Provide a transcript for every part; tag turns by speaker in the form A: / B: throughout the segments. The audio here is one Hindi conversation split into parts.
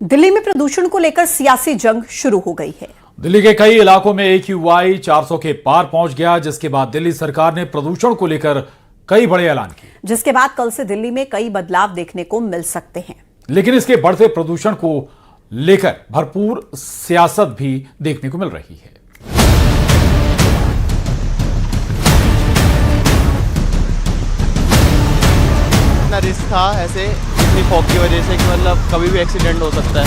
A: दिल्ली में प्रदूषण को लेकर सियासी जंग शुरू हो गई है।
B: दिल्ली के कई इलाकों में AQI 400 के पार पहुंच गया, जिसके बाद दिल्ली सरकार ने प्रदूषण को लेकर कई बड़े ऐलान किए,
A: जिसके बाद कल से दिल्ली में कई बदलाव देखने को मिल सकते हैं।
B: लेकिन इसके बढ़ते प्रदूषण को लेकर भरपूर सियासत भी देखने को मिल रही है।
C: इतना रिस्क था ऐसे इतनी फॉग की वजह से कि मतलब कभी भी एक्सीडेंट हो सकता है।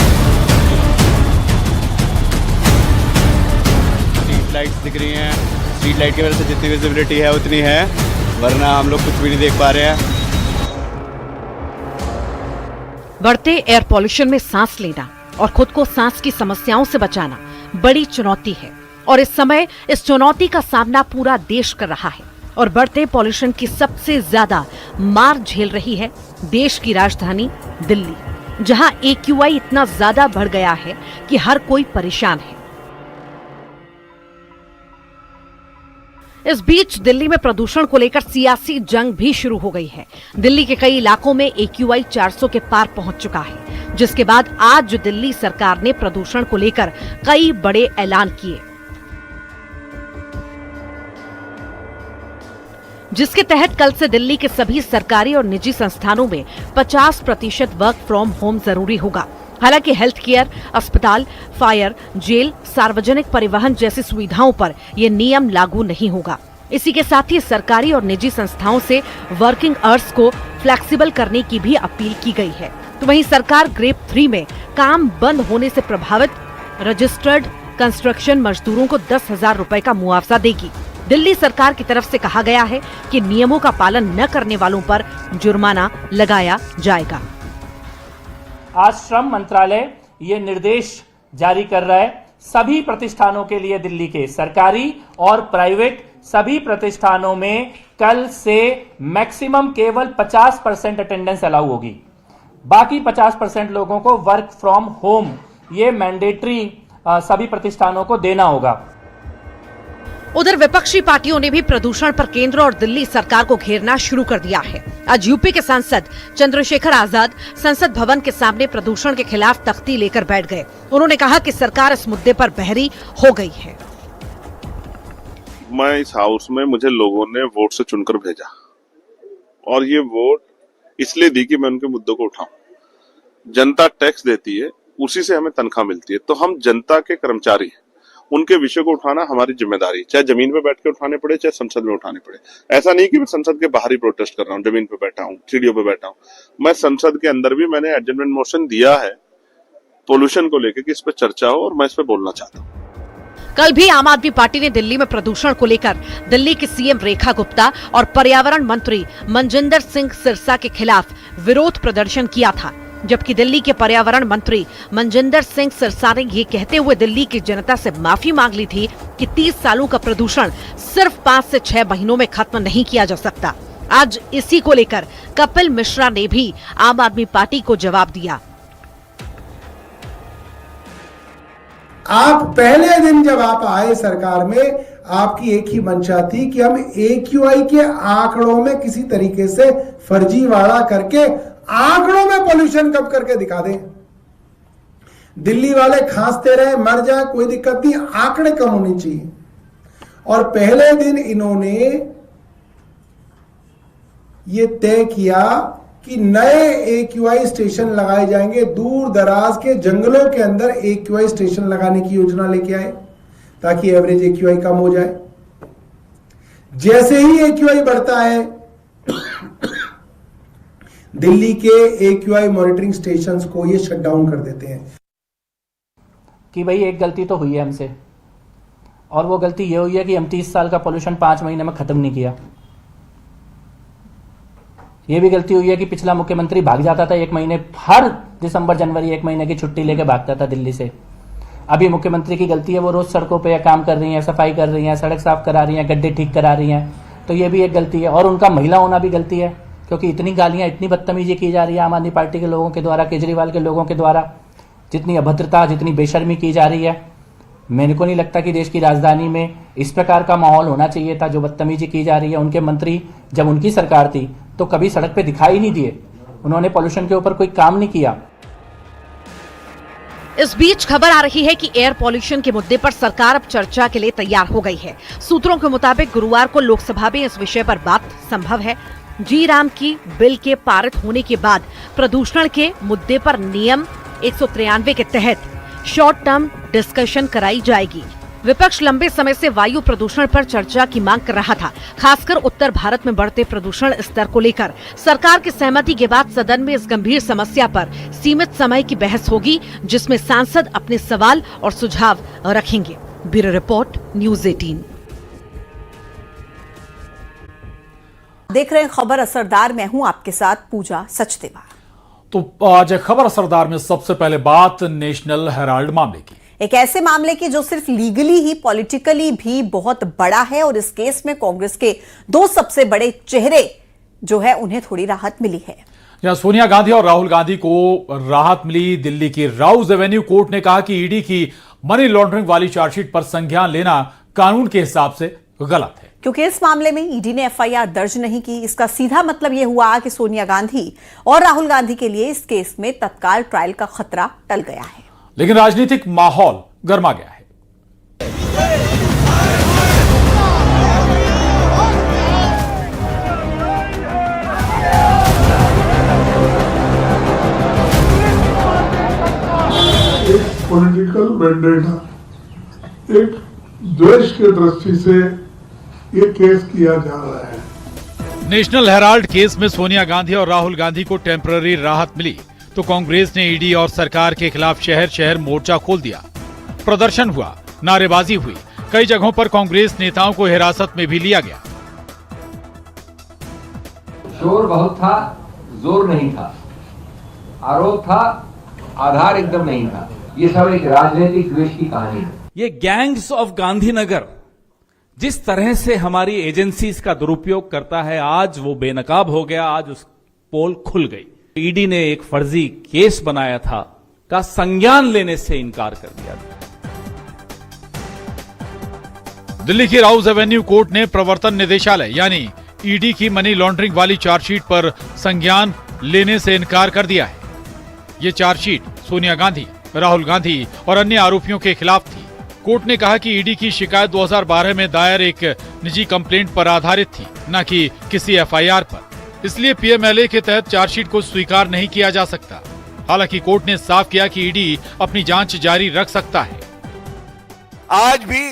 C: स्ट्रीट लाइट्स दिख रही हैं, स्ट्रीट लाइट की वजह से जितनी विजिबिलिटी है उतनी है, वरना हम लोग कुछ भी नहीं देख पा रहे हैं।
D: बढ़ते एयर पॉल्यूशन में सांस लेना और खुद को सांस की समस्याओं से बचाना बड़ी चुनौती है और इस समय इस चुनौती का सामना पूरा देश कर रहा है। और बढ़ते पॉल्यूशन की सबसे ज्यादा मार झेल रही है देश की राजधानी दिल्ली, जहां AQI इतना ज्यादा बढ़ गया है कि हर कोई परेशान है। इस बीच दिल्ली में प्रदूषण को लेकर सियासी जंग भी शुरू हो गई है। दिल्ली के कई इलाकों में AQI 400 के पार पहुंच चुका है, जिसके बाद आज दिल्ली सरकार ने प्रदूषण को लेकर कई बड़े ऐलान किए, जिसके तहत कल से दिल्ली के सभी सरकारी और निजी संस्थानों में 50% वर्क फ्रॉम होम जरूरी होगा। हालांकि हेल्थ केयर, अस्पताल, फायर, जेल, सार्वजनिक परिवहन जैसी सुविधाओं पर यह नियम लागू नहीं होगा। इसी के साथ ही सरकारी और निजी संस्थाओं से वर्किंग आवर्स को फ्लेक्सिबल करने की भी अपील की गई है। तो वहीं सरकार ग्रेड 3 में काम बंद होने से प्रभावित रजिस्टर्ड कंस्ट्रक्शन मजदूरों को 10,000 रुपए का मुआवजा देगी। दिल्ली सरकार की तरफ से कहा गया है कि नियमों का पालन न करने वालों पर जुर्माना लगाया जाएगा।
E: आज श्रम मंत्रालय ये निर्देश जारी कर रहा है सभी प्रतिष्ठानों के लिए, दिल्ली के सरकारी और प्राइवेट सभी प्रतिष्ठानों में कल से मैक्सिमम केवल 50% अटेंडेंस अलाउ होगी। बाकी 50% लोगों को वर्क फ्रॉम होम ये मैंडेटरी सभी प्रतिष्ठानों को देना होगा।
D: उधर विपक्षी पार्टियों ने भी प्रदूषण पर केंद्र और दिल्ली सरकार को घेरना शुरू कर दिया है। आज यूपी के सांसद चंद्रशेखर आजाद संसद भवन के सामने प्रदूषण के खिलाफ तख्ती लेकर बैठ गए। उन्होंने कहा कि सरकार इस मुद्दे पर बहरी हो गई है।
F: मैं इस हाउस में मुझे लोगों ने वोट से चुनकर भेजा और ये वोट इसलिए दी कि मैं उनके मुद्दों को उठाऊं। जनता टैक्स देती है, उसी से हमें तनख्वाह मिलती है, तो हम जनता के कर्मचारी हैं। उनके विषय को उठाना हमारी जिम्मेदारी, चाहे जमीन पे बैठ के उठाने पड़े, चाहे संसद में उठाने पड़े। ऐसा नहीं कि मैं संसद के बाहर ही प्रोटेस्ट कर रहा हूँ, जमीन पे बैठा हूँ, सीढ़ियों पे बैठा हूँ। मैं संसद के अंदर भी मैंने एडजमेंट मोशन दिया है पोल्यूशन को लेकर कि इस पे चर्चा हो और मैं इस पे बोलना चाहता हूँ।
D: कल भी आम आदमी पार्टी ने दिल्ली में प्रदूषण को लेकर दिल्ली की CM रेखा गुप्ता और पर्यावरण मंत्री मनजिंदर सिंह सिरसा के खिलाफ विरोध प्रदर्शन किया था, जबकि दिल्ली के पर्यावरण मंत्री मनजिंदर सिंह सिरसा ने ये कहते हुए दिल्ली की जनता से माफी मांग ली थी कि 30 सालों का प्रदूषण सिर्फ 5 से 6 महीनों में खत्म नहीं किया जा सकता। आज इसी को लेकर कपिल मिश्रा ने भी आम आदमी पार्टी को जवाब दिया।
G: आप पहले दिन जब आप आए सरकार में, आपकी एक ही मंशा थी कि हम AQI के आंकड़ों में किसी तरीके से फर्जीवाड़ा करके आंकड़ों में पोल्यूशन कम करके दिखा दें। दिल्ली वाले खांसते रहे, मर जाए, कोई दिक्कत नहीं, आंकड़े कम होने चाहिए। और पहले दिन इन्होंने ये तय किया कि नए AQI स्टेशन लगाए जाएंगे। दूर दराज के जंगलों के अंदर AQI स्टेशन लगाने की योजना लेके आए ताकि एवरेज AQI कम हो जाए। जैसे ही AQI बढ़ता है, दिल्ली के AQI मॉनिटरिंग स्टेशंस को ये शट डाउन कर देते हैं।
E: कि भाई एक गलती तो हुई है हमसे, और वो गलती ये हुई है कि हम 30 साल का पोल्यूशन 5 महीने में खत्म नहीं किया। ये भी गलती हुई है कि पिछला मुख्यमंत्री भाग जाता था 1 महीने, हर दिसंबर जनवरी 1 महीने की छुट्टी लेके भागता था दिल्ली से। अभी मुख्यमंत्री की गलती है, वो रोज सड़कों पे काम कर रही हैं, सफाई कर रही हैं, सड़क साफ करा रही हैं, गड्ढे ठीक करा रही हैं। तो ये भी एक गलती है। और उनका महिला होना भी गलती है, क्योंकि इतनी गालियां, इतनी बदतमीजी की जा रही है आम आदमी पार्टी के लोगों के द्वारा, केजरीवाल के लोगों के द्वारा, जितनी अभद्रता, जितनी बेशर्मी की जा रही है। मेरे को नहीं लगता कि देश की राजधानी में इस प्रकार का माहौल होना चाहिए था जो बदतमीजी की जा रही है। उनके मंत्री जब उनकी सरकार थी तो कभी सड़क पे दिखाई नहीं दिए, उन्होंने पॉल्यूशन के ऊपर कोई काम नहीं किया।
D: इस बीच खबर आ रही है कि एयर पॉल्यूशन के मुद्दे पर सरकार अब चर्चा के लिए तैयार हो गई है। सूत्रों के मुताबिक गुरुवार को लोकसभा में इस विषय पर बात संभव है। जी राम की बिल के पारित होने के बाद प्रदूषण के मुद्दे पर नियम 193 के तहत शॉर्ट टर्म डिस्कशन कराई जाएगी। विपक्ष लंबे समय से वायु प्रदूषण पर चर्चा की मांग कर रहा था, खासकर उत्तर भारत में बढ़ते प्रदूषण स्तर को लेकर। सरकार की सहमति के बाद सदन में इस गंभीर समस्या पर सीमित समय की बहस होगी, जिसमें सांसद अपने सवाल और सुझाव रखेंगे। Bureau report, news 18।
A: देख रहे हैं खबर असरदार, मैं हूं आपके साथ पूजा सचदेवा।
B: तो आज खबर असरदार में सबसे पहले बात नेशनल हेराल्ड मामले की।
A: एक ऐसे मामले की जो सिर्फ लीगली ही पॉलिटिकली भी बहुत बड़ा है, और इस केस में कांग्रेस के दो सबसे बड़े चेहरे जो है उन्हें थोड़ी राहत मिली है।
B: यहां सोनिया गांधी और राहुल गांधी को राहत मिली। दिल्ली की राउज एवेन्यू कोर्ट ने कहा कि ईडी की मनी लॉन्ड्रिंग वाली चार्जशीट पर संज्ञान लेना कानून के हिसाब से गलत है,
A: क्योंकि इस मामले में ईडी ने एफआईआर दर्ज नहीं की। इसका सीधा मतलब यह हुआ कि सोनिया गांधी और राहुल गांधी के लिए इस केस में तत्काल ट्रायल का खतरा टल गया है।
B: लेकिन राजनीतिक माहौल गर्मा गया है।
H: एक पॉलिटिकल वेंडेटा, एक द्वेष की दृष्टि से ये केस किया जा रहा है।
B: नेशनल हेराल्ड केस में सोनिया गांधी और राहुल गांधी को टेम्पररी राहत मिली तो कांग्रेस ने ईडी और सरकार के खिलाफ शहर शहर मोर्चा खोल दिया। प्रदर्शन हुआ, नारेबाजी हुई, कई जगहों पर कांग्रेस नेताओं को हिरासत में भी लिया गया।
I: शोर बहुत था, जोर नहीं था, आरोप था, आधार एकदम नहीं था। ये सब एक राजनीतिक द्वेष की कहानी है।
J: ये गैंग्स ऑफ गांधीनगर जिस तरह से हमारी एजेंसीज का दुरुपयोग करता है, आज वो बेनकाब हो गया। आज उस पोल खुल गई। ईडी ने एक फर्जी केस बनाया था का संज्ञान लेने से इनकार कर दिया।
B: दिल्ली की राउज एवेन्यू कोर्ट ने प्रवर्तन निदेशालय यानी ईडी की मनी लॉन्ड्रिंग वाली चार्जशीट पर संज्ञान लेने से इनकार कर दिया है। ये चार्जशीट सोनिया गांधी, राहुल गांधी और अन्य आरोपियों के खिलाफ थी। कोर्ट ने कहा कि ईडी की शिकायत 2012 में दायर एक निजी कंप्लेंट पर आधारित थी, न कि किसी एफआईआर पर। इसलिए पीएमएलए के तहत चार्जशीट को स्वीकार नहीं किया जा सकता। हालांकि कोर्ट ने साफ किया कि ईडी अपनी जांच जारी रख सकता है।
K: आज भी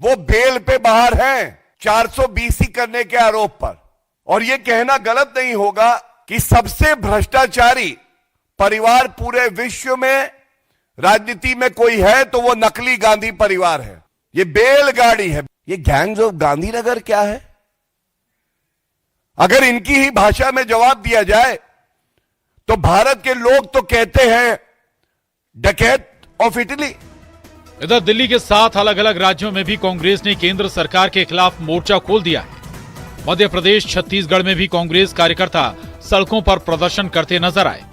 K: वो बेल पे बाहर हैं 420 करने के आरोप पर, और ये कहना गलत नहीं होगा कि सबसे भ्रष्टाचारी परिवार पूरे विश्व में राजनीति में कोई है तो वो नकली गांधी परिवार है। ये बैलगाड़ी है। ये गैंग्स ऑफ गांधीनगर क्या है? अगर इनकी ही भाषा में जवाब दिया जाए तो भारत के लोग तो कहते हैं डकैत ऑफ इटली।
B: इधर दिल्ली के 7 अलग अलग राज्यों में भी कांग्रेस ने केंद्र सरकार के खिलाफ मोर्चा खोल दिया है। मध्य प्रदेश, छत्तीसगढ़ में भी कांग्रेस कार्यकर्ता सड़कों पर प्रदर्शन करते नजर आए।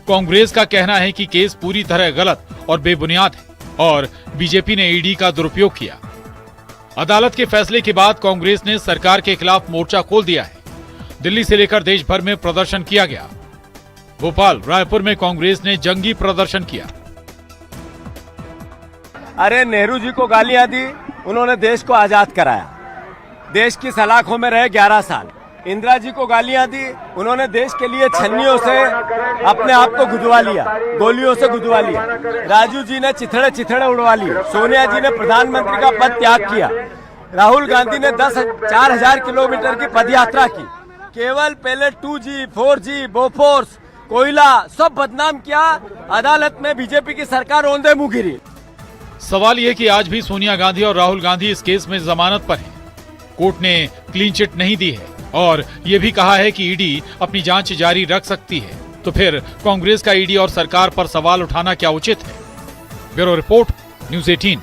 B: कांग्रेस का कहना है कि केस पूरी तरह गलत और बेबुनियाद है और बीजेपी ने ईडी का दुरुपयोग किया। अदालत के फैसले के बाद कांग्रेस ने सरकार के खिलाफ मोर्चा खोल दिया है। दिल्ली से लेकर देश भर में प्रदर्शन किया गया। भोपाल, रायपुर में कांग्रेस ने जंगी प्रदर्शन किया।
L: अरे नेहरू जी को गालियां दी, उन्होंने देश को आजाद कराया। देश की सलाखों में रहे 11 साल। इंदिरा जी को गालियां दी, उन्होंने देश के लिए छन्नियों से अपने आप को गुदवा लिया, गोलियों से गुदवा लिया। राजू जी ने चिथड़े चिथड़े उड़वा लिए। सोनिया जी ने प्रधानमंत्री का पद त्याग किया। राहुल गांधी ने 4,000 किलोमीटर की पदयात्रा की। केवल पहले 2G, 4G, बोफोर्स, कोयला सब बदनाम किया। अदालत में बीजेपी की सरकार औंधे मुंह गिरी।
B: सवाल यह कि आज भी सोनिया गांधी और राहुल गांधी इस केस में जमानत पर हैं। कोर्ट ने क्लीन चिट नहीं दी है और यह भी कहा है कि ईडी अपनी जांच जारी रख सकती है। तो फिर कांग्रेस का ईडी और सरकार पर सवाल उठाना क्या उचित है? Bureau report, news 18।